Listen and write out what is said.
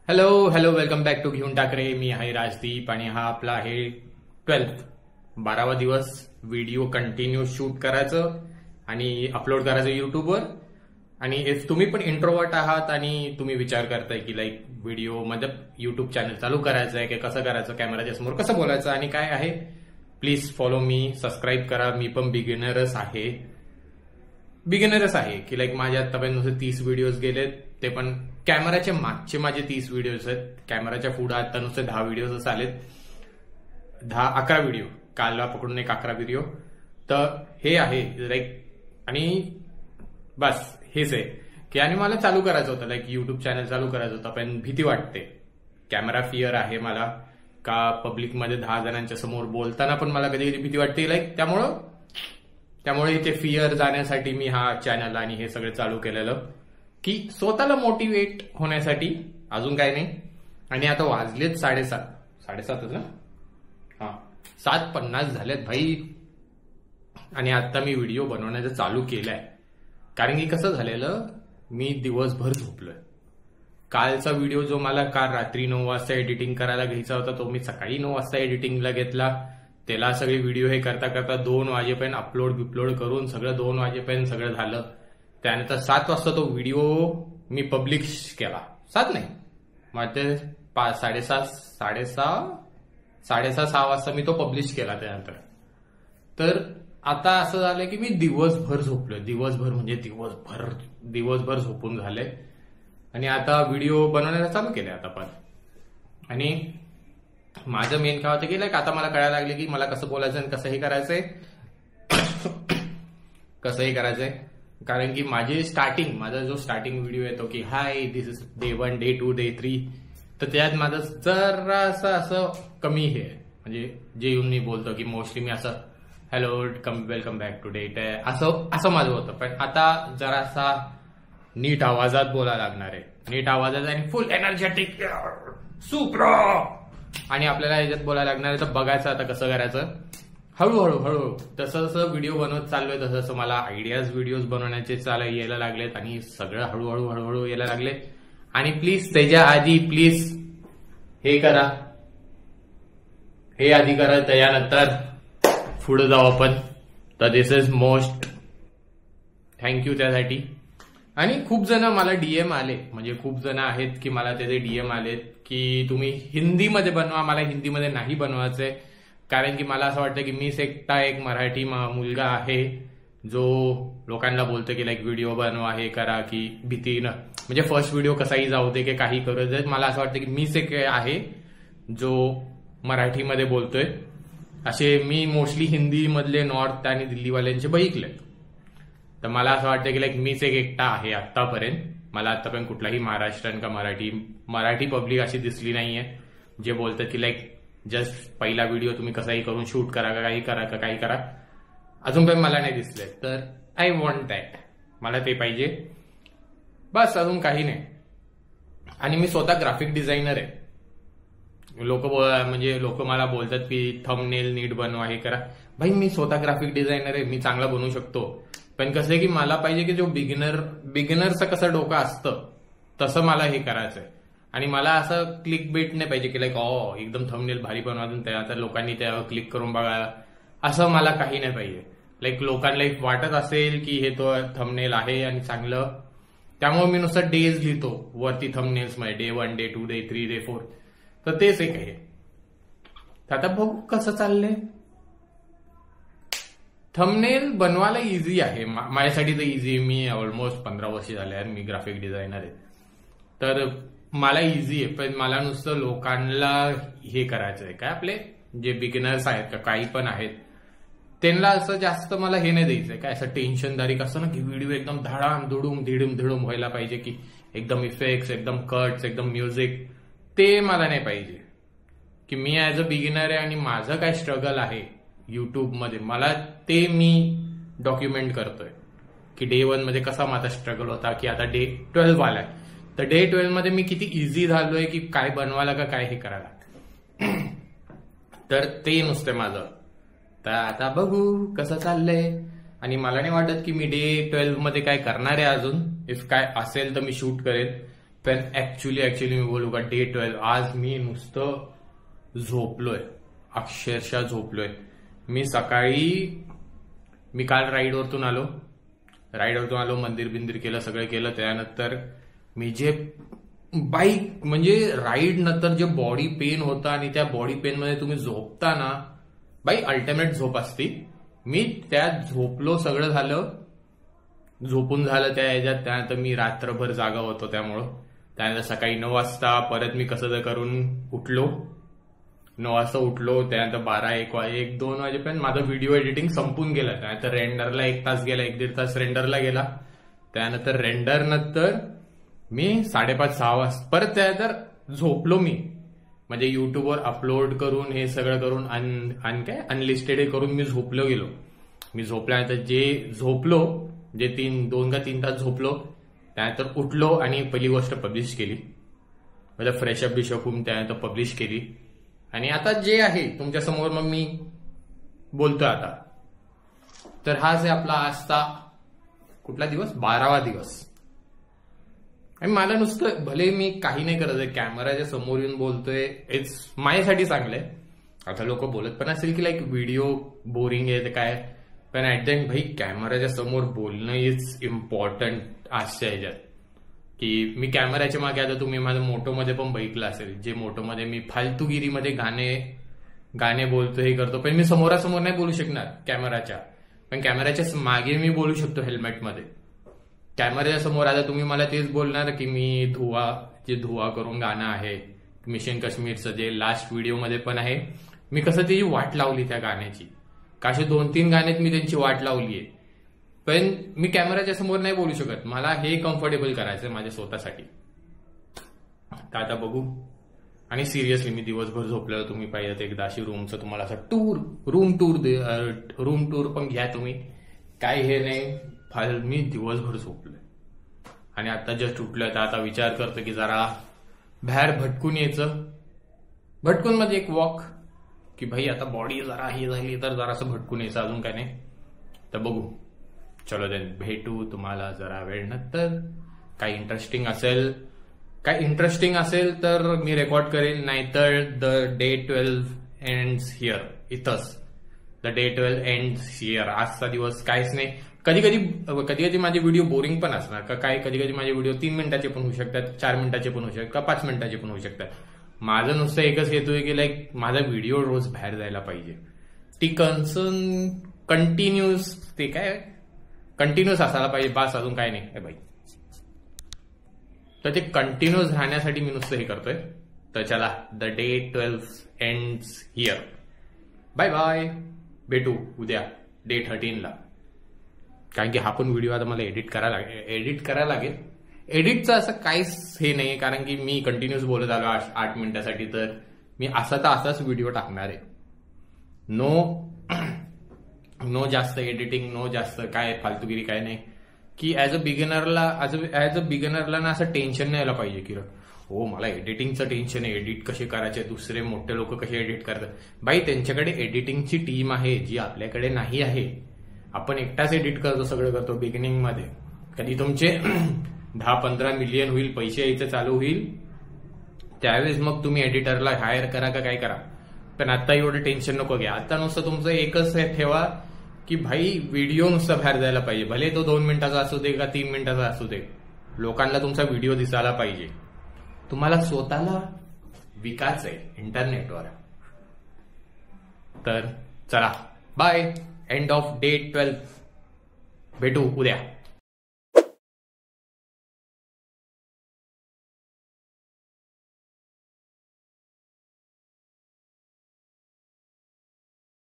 Hello welcome back to घेऊन टाकरे. मी आहे राजदीप आणि हा आपला आहे 12वा दिवस. व्हिडिओ कंटिन्यू शूट करायचं आणि अपलोड करायचं युट्यूबवर. आणि इफ तुम्ही पण इंट्रोवर्ट आहात आणि तुम्ही विचार करताय की लाईक व्हिडिओ म्हणजे युट्यूब चॅनल चालू करायचं आहे की कसं करायचं, कॅमेराच्या समोर कसं बोलायचं आणि काय आहे, प्लीज फॉलो मी, सबस्क्राईब करा. मी पण बिगिनरच आहे की लाईक माझ्या आतापर्यंत नुसते 30 व्हिडिओज गेलेत, ते पण कॅमेराच्या मागचे माझे 30 व्हिडिओज आहेत. कॅमेराच्या पुढे आता नुसते 10 व्हिडिओज आलेत, 11 व्हिडिओ, कालला पकडून एक 11 व्हिडिओ. तर हे आहे लाईक, आणि बस हेच आहे की आणि मला चालू करायचं होतं, लाईक युट्यूब चॅनल चालू करायचं होतं, पण भीती वाटते. कॅमेरा फिअर आहे मला, का पब्लिकमध्ये 10 जणांच्या समोर बोलताना पण मला कधी कधी भीती वाटते. लाईक त्यामुळे ते फिअर जाण्यासाठी मी हा चॅनल आणि हे सगळं चालू केलेलं की स्वतःला मोटिवेट होण्यासाठी, अजून काय नाही. आणि आता वाजलेत 7:30 ना, 7:50 झालेत भाई. आणि आता मी व्हिडिओ बनवण्याचं चालू केलंय, कारण की कसं झालेलं, मी दिवसभर झोपलोय. कालचा व्हिडिओ जो मला काल रात्री 9 वाजता एडिटिंग करायला घ्यायचा होता, तो मी सकाळी 9 वाजता एडिटिंगला घेतला. त्याला सगळे व्हिडिओ हे करता 2 वाजेपर्यंत अपलोड करून सगळं 2 वाजेपर्यंत सगळं झालं. त्यानंतर 7 वाजता तो व्हिडिओ मी पब्लिश केला. 7 नाही, माझे 6:30 वाजता मी तो पब्लिश केला त्यानंतर. तर आता असं झालं की मी दिवसभर झोपलोय, दिवसभर झोपून झाले. आणि आता व्हिडिओ बनवण्याला चालू केले आता पण. आणि माझं मेन काय होतं की लाईक आता मला कळायला लागले की मला कसं बोलायचं आणि कसंही करायचंय. कारण की माझा जो स्टार्टिंग व्हिडिओ येतो की hi this is day 1, day 2, day 3, तर त्यात माझं जरासं असं कमी हे, म्हणजे जे येऊन मी बोलतो की मोस्टली मी असं hello welcome back to day असं माझं होतं. पण आता जरासा नीट आवाजात बोलायला लागणार आहे, नीट आवाजात आणि फुल एनर्जेटिक सुप्रो. आणि आपल्याला याच्यात बोलायला लागणार आहे. तर बघायचं आता कसं करायचं, हळूहळू जसं व्हिडिओ बनवत चाललोय तसं मला आयडियाज व्हिडिओज बनवण्याचे यायला लागलेत आणि सगळं हळूहळू यायला लागले. आणि प्लीज त्याच्या आधी हे करा, हे आधी करा, त्यानंतर पुढे जाऊ आपण. तर दिस इज मोस्ट थँक्यू त्यासाठी. आणि खूप जण मला डीएम आले, म्हणजे खूप जण आहेत की मला त्याचे डीएम आलेत की तुम्ही हिंदीमध्ये बनवा. मला हिंदीमध्ये नाही बनवायचंय, कारण की मला असं वाटतं की मीच एकटा एक मराठी मुलगा आहे जो लोकांना बोलतो की लाईक व्हिडिओ बनवा, हे करा, की भीतीनं, म्हणजे फर्स्ट व्हिडिओ कसाही जाऊ दे की काही करू दे. मला असं वाटतं की मीच एक आहे जो मराठीमध्ये बोलतोय. असे मी मोस्टली हिंदीमधले नॉर्थ आणि दिल्लीवाल्यांचे बघितले. तर मला असं वाटतं की लाईक मीच एक एकटा आहे आतापर्यंत. मला आतापर्यंत कुठलाही महाराष्ट्रीयन का मराठी पब्लिक अशी दिसली नाहीये जे बोलतात की लाईक जस्ट पहिला व्हिडिओ तुम्ही कसाही करून शूट करा का काही करा. अजून पण मला नाही दिसले. तर आय वॉन्ट दॅट, मला ते पाहिजे बस, अजून काही नाही. आणि मी स्वतः ग्राफिक डिझायनर आहे. लोक मला बोलतात की थंबनेल नीट बनवा, हे करा. भाई मी स्वतः ग्राफिक डिझायनर आहे, मी चांगला बनवू शकतो. पण कसं आहे की मला पाहिजे की जो बिगिनरचं कसं डोकं असतं तसं मला हे करायचंय. आणि मला असं क्लिक बेट नाही पाहिजे की लाईक एकदम थंबनेल भारी बनवा तर लोकांनी त्यावर क्लिक करून बघा, असं मला काही नाही पाहिजे. लाईक लोकांना वाटत असेल की हे तो थंबनेल आहे आणि चांगलं, त्यामुळे मी नुसतं डेज लिहितो वरती थंबनेल्स मध्ये, डे 1, डे 2, डे 3, डे 4. तर तेच एक आहे. आता बघू कसं चाललंय. थंबनेल बनवायला इझी आहे, माझ्यासाठी तर इझी. मी ऑलमोस्ट 15 वर्ष झाले आहे, मी ग्राफिक डिझायनर आहे. तर मला इझी आहे. पण मला नुसतं लोकांना हे करायचं आहे, काय आपले जे बिगिनर्स आहेत का काही पण आहेत त्यांना असं जास्त मला हे नाही द्यायचंय, काय असं टेन्शनदारी कसं ना की व्हिडिओ एकदम धडूम व्हायला पाहिजे, की एकदम इफेक्ट्स, एकदम कट्स, एकदम म्युझिक. ते मला नाही पाहिजे. की मी ऍज अ बिगिनर आहे आणि माझं काय स्ट्रगल आहे युट्यूबमध्ये, मला ते मी डॉक्युमेंट करतोय की डे 1 मध्ये कसा माझा स्ट्रगल होता, की आता डे 12 आलाय. तर डे 12 मध्ये मी किती इझी झालोय की काय बनवायला का काय हे करायला. तर ते नुसते माझं. तर आता बघू कसं चाललंय. आणि मला नाही वाटत की मी डे 12 मध्ये काय करणार आहे अजून. इफ काय असेल तर मी शूट करेल, पण ऍक्च्युली मी बोलू का, डे 12 आज मी नुसतं झोपलोय, अक्षरशः झोपलोय. मी काल राईडवरतून आलो, मंदिर बिंदिर केलं, सगळं केलं. त्यानंतर मी जे बाईक म्हणजे राईड नंतर जे बॉडी पेन होता आणि त्या बॉडी पेन मध्ये तुम्ही झोपता ना बाई, अल्टिमेट झोप असती. मी त्यात झोपलो, सगळं झालं, झोपून झालं त्या ह्याच्यात. त्यानंतर मी रात्रभर जागा होतो, त्यानंतर सकाळी 9 वाजता परत मी कसं करून उठलो. 9 वाजता उठलो, त्यानंतर 12-1-2 वाजेपर्यंत माझं व्हिडिओ एडिटिंग संपून गेलं. त्यानंतर रेंडरला 1 तास गेला, 1-1.5 तास रेंडरला गेला. त्यानंतर रेंडर नंतर मी 5:30-6 वाजता परत त्यानंतर झोपलो मी. म्हणजे युट्यूबवर अपलोड करून हे सगळं करून अनलिस्टेड करून मी झोपलो गेलो. मी झोपल्यानंतर जे 2 का 3 तास झोपलो, त्यानंतर उठलो आणि पहिली गोष्ट पब्लिश केली. म्हणजे फ्रेशअप बिशअप होऊन त्यानंतर पब्लिश केली. आणि आता जे आहे तुमच्या समोर मग मी बोलतोय आता. तर हाच आहे आपला आजचा कुठला दिवस, 12वा दिवस. आणि मला नुसतं, भले मी काही नाही करत आहे, कॅमेराच्या समोर येऊन बोलतोय, इट्स माझ्यासाठी चांगलंय. आता लोक बोलत पण असेल की लाईक व्हिडिओ बोरिंग आहे काय, पण ऍट द एंड भाई कॅमेराच्या समोर बोलणं इज इम्पॉर्टंट आजच्या ह्याच्यात. की मी कॅमेऱ्याच्या मागे, आता तुम्ही माझं मोटोमध्ये पण बघितलं असेल, जे मोटोमध्ये मी फालतूगिरीमध्ये गाणे बोलतो, हे करतो, पण मी समोरासमोर नाही बोलू शकणार कॅमेराच्या. पण कॅमेऱ्याच्या मागे मी बोलू शकतो हेल्मेटमध्ये. कॅमेऱ्याच्या समोर आता तुम्ही मला तेच बोलणार की मी धुवा करून गाणं आहे मिशन काश्मीरचं, जे लास्ट व्हिडिओमध्ये पण आहे, मी कसं त्याची वाट लावली त्या गाण्याची. काशी 2-3 गाण्यात मी त्यांची वाट लावली आहे. पण मी कॅमेऱ्याच्या समोर नाही बोलू शकत, मला हे कम्फर्टेबल करायचं माझ्या स्वतःसाठी. तर आता बघू. आणि सिरियसली मी दिवसभर झोपलेलो, तुम्ही पाहिजे एकदा अशी रूमचं तुम्हाला असं रूम टूर पण घ्या तुम्ही, काय हे नाही. मी दिवसभर झोपलोय आणि आता जस्ट उठलोय. तर आता विचार करतो की जरा बाहेर भटकून यायचं. भटकून म्हणजे एक वॉक, की भाई आता बॉडी जरा हे झाली तर जरासं भटकून यायचं, अजून काय नाही. तर बघू, चलो देन भेटू तुम्हाला जरा वेळ नंतर. काही इंटरेस्टिंग असेल तर मी रेकॉर्ड करेन, नाहीतर द डे 12 एंड्स हिअर. इथंच द डे 12 एंड्स हिअर. आजचा दिवस काहीच नाही. कधी कधी माझे व्हिडिओ बोरिंग पण असणार का काय. कधी माझे व्हिडिओ 3 मिनिटाचे पण होऊ शकतात, 4 मिनिटाचे पण होऊ शकतात, का 5 मिनिटाचे पण होऊ शकतात. माझं नुसतं एकच हेतू आहे की लाईक माझा व्हिडिओ रोज बाहेर जायला पाहिजे. ती कंटिन्यूस असायला पाहिजे, बास, अजून काय नाही बाई. तर ते कंटिन्यूस राहण्यासाठी मी नुसतं हे करतोय. तर चला, the day 12 ends here. Bye bye. भेटू उद्या डे 13ला. कारण की हा पण व्हिडिओ आता मला एडिट करायला लागेल. एडिटचं असं काहीच हे नाही, कारण की मी कंटिन्यूस बोलत आलो 8 मिनिटासाठी. तर मी असाच व्हिडिओ टाकणार आहे. नो जास्त एडिटिंग, नो जास्त काय फालतूगिरी, काय नाही. की ऍज अ बिगिनरला ना असं टेन्शन नाही यायला पाहिजे की हो मला एडिटिंगचं टेन्शन आहे, एडिट कसे करायचे, दुसरे मोठे लोक कसे एडिट करतात. बाई त्यांच्याकडे एडिटिंगची टीम आहे जी आपल्याकडे नाही आहे. आपण एकटाच एडिट करतो, सगळं करतो बिगिनिंग मध्ये. कधी तुमचे 10-15 मिलियन होईल, पैसे यायचं चालू होईल, त्यावेळेस मग तुम्ही एडिटरला हायर करा का काय करा. पण आता एवढं टेन्शन नको घ्या. आता नुसतं तुमचं एकच ठेवा की भाई व्हिडिओ नुसता बाहेर जायला पाहिजे. भले तो 2 मिनिटाचा असू दे का 3 मिनिटाचा असू दे, लोकांना तुमचा व्हिडिओ दिसायला पाहिजे. तुम्हाला स्वतःला विकायचंय इंटरनेटवर. तर चला, बाय. End of day 12. भेटू उद्या.